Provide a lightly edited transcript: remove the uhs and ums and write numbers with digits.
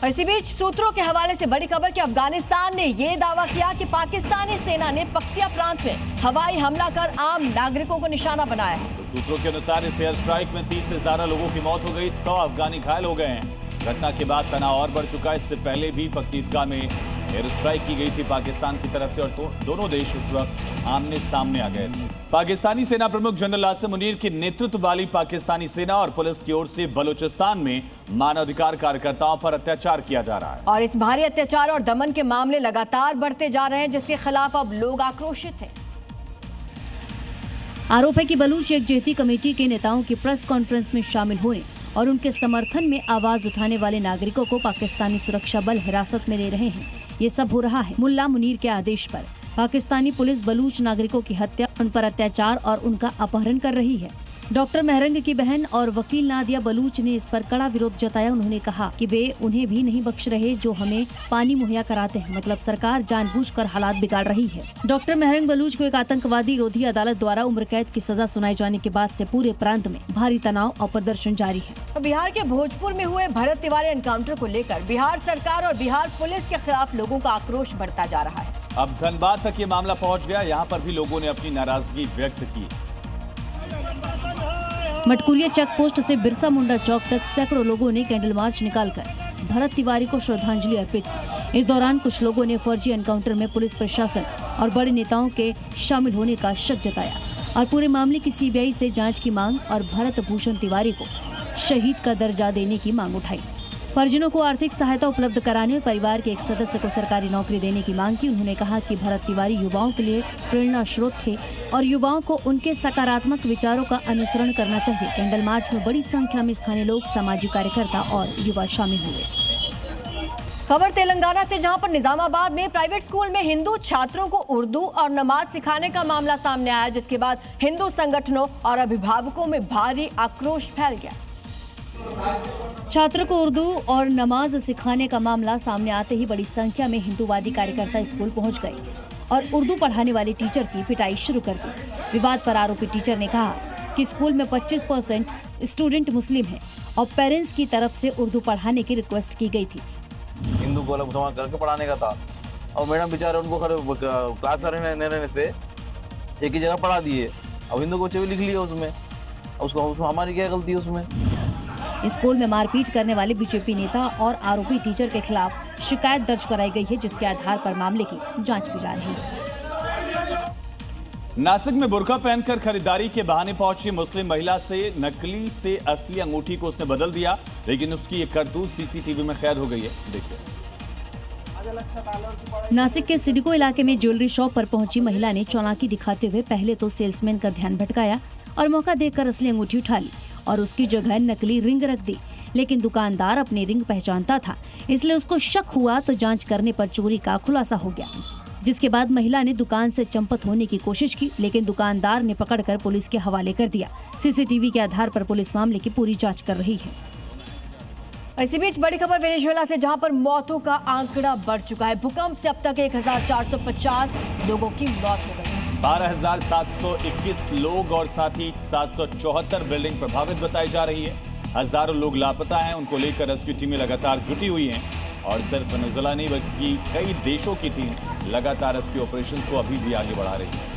और इसी बीच सूत्रों के हवाले से बड़ी खबर कि अफगानिस्तान ने ये दावा किया कि पाकिस्तानी सेना ने पख्तिया प्रांत में हवाई हमला कर आम नागरिकों को निशाना बनाया है। तो सूत्रों के अनुसार इस एयर स्ट्राइक में 30 से ज्यादा लोगों की मौत हो गई, 100 अफगानी घायल हो गए हैं। घटना के बाद तनाव और बढ़ चुका है। इससे पहले भी पख्तीगा में एयर स्ट्राइक की गई थी पाकिस्तान की तरफ से और दोनों देश उस वक्त आमने सामने आ गए थे। पाकिस्तानी सेना प्रमुख जनरल आसिम मुनीर के नेतृत्व वाली पाकिस्तानी सेना और पुलिस की ओर से बलूचिस्तान में मानवाधिकार कार्यकर्ताओं पर अत्याचार किया जा रहा है और इस भारी अत्याचार और दमन के मामले लगातार बढ़ते जा रहे हैं, जिसके खिलाफ अब लोग आक्रोशित हैं। आरोप है कि बलूच एकजुहती कमेटी के नेताओं की प्रेस कॉन्फ्रेंस में शामिल होने और उनके समर्थन में आवाज उठाने वाले नागरिकों को पाकिस्तानी सुरक्षा बल हिरासत में ले रहे हैं। ये सब हो रहा है मुल्ला मुनीर के आदेश पर। पाकिस्तानी पुलिस बलूच नागरिकों की हत्या, उन पर अत्याचार और उनका अपहरण कर रही है। डॉक्टर मेहरंग की बहन और वकील नादिया बलूच ने इस पर कड़ा विरोध जताया। उन्होंने कहा कि वे उन्हें भी नहीं बख्श रहे जो हमें पानी मुहैया कराते हैं, मतलब सरकार जानबूझकर हालात बिगाड़ रही है। डॉक्टर मेहरंग बलूच को एक आतंकवादी रोधी अदालत द्वारा उम्र कैद की सजा सुनाए जाने के बाद से पूरे प्रांत में भारी तनाव और प्रदर्शन जारी है। बिहार के भोजपुर में हुए भरत तिवारी एनकाउंटर को लेकर बिहार सरकार और बिहार पुलिस के खिलाफ लोगों का आक्रोश बढ़ता जा रहा है। अब धनबाद तक ये मामला पहुंच गया। यहाँ पर भी लोगों ने अपनी नाराजगी व्यक्त की। मटकुलिया चेक पोस्ट से बिरसा मुंडा चौक तक सैकड़ों लोगों ने कैंडल मार्च निकालकर भरत तिवारी को श्रद्धांजलि अर्पित की। इस दौरान कुछ लोगों ने फर्जी एनकाउंटर में पुलिस प्रशासन और बड़े नेताओं के शामिल होने का शक जताया और पूरे मामले की सीबीआई से जांच की मांग और भरत भूषण तिवारी को शहीद का दर्जा देने की मांग उठाई। परिजनों को आर्थिक सहायता उपलब्ध कराने और परिवार के एक सदस्य को सरकारी नौकरी देने की मांग की। उन्होंने कहा कि भरत तिवारी युवाओं के लिए प्रेरणा स्रोत थे और युवाओं को उनके सकारात्मक विचारों का अनुसरण करना चाहिए। कैंडल मार्च में बड़ी संख्या में स्थानीय लोग, सामाजिक कार्यकर्ता और युवा शामिल हुए। खबर तेलंगाना से, जहां पर निजामाबाद में प्राइवेट स्कूल में हिंदू छात्रों को उर्दू और नमाज सिखाने का मामला सामने आया, जिसके बाद हिंदू संगठनों और अभिभावकों में भारी आक्रोश फैल गया। छात्र को उर्दू और नमाज सिखाने का मामला सामने आते ही बड़ी संख्या में हिंदूवादी कार्यकर्ता स्कूल पहुंच गए और उर्दू पढ़ाने वाले टीचर की पिटाई शुरू कर दी। विवाद पर आरोपी टीचर ने कहा कि स्कूल में 25% स्टूडेंट मुस्लिम हैं और पेरेंट्स की तरफ से उर्दू पढ़ाने की रिक्वेस्ट की गई थी। हिंदू को अलग करके पढ़ाने का था और मैडम बेचारे उनको क्लास रहने से एक ही जगह पढ़ा दिए। अब हिंदू को लिख लिया उसमें, उसको हमारी क्या गलती है उसमें। स्कूल में मारपीट करने वाले बीजेपी नेता और आरोपी टीचर के खिलाफ शिकायत दर्ज कराई गई है, जिसके आधार पर मामले की जांच की जा रही है। नासिक में बुर्का पहनकर खरीदारी के बहाने पहुंची मुस्लिम महिला से नकली से असली अंगूठी को उसने बदल दिया, लेकिन उसकी ये करतूत सीसीटीवी में कैद हो गई है। देखिए। नासिक के सिडको इलाके में ज्वेलरी शॉप पर पहुंची महिला ने चालाकी दिखाते हुए पहले तो सेल्समैन का ध्यान भटकाया और मौका देखकर असली अंगूठी उठा ली और उसकी जगह नकली रिंग रख दी। लेकिन दुकानदार अपनी रिंग पहचानता था, इसलिए उसको शक हुआ तो जांच करने पर चोरी का खुलासा हो गया, जिसके बाद महिला ने दुकान से चंपत होने की कोशिश की, लेकिन दुकानदार ने पकड़कर पुलिस के हवाले कर दिया। सीसीटीवी के आधार पर पुलिस मामले की पूरी जांच कर रही है। इसी बीच बड़ी खबर वेनेजुएला से, जहां पर मौतों का आंकड़ा बढ़ चुका है। भूकंप से अब तक 1450 लोगों की मौत हो गई। 12,721 लोग और साथ ही 774 बिल्डिंग प्रभावित बताई जा रही है। हजारों लोग लापता हैं, उनको लेकर रेस्क्यू टीमें लगातार जुटी हुई हैं और सिर्फ वेनेजुएला नहीं बल्कि कई देशों की टीम लगातार रेस्क्यू ऑपरेशन को अभी भी आगे बढ़ा रही है।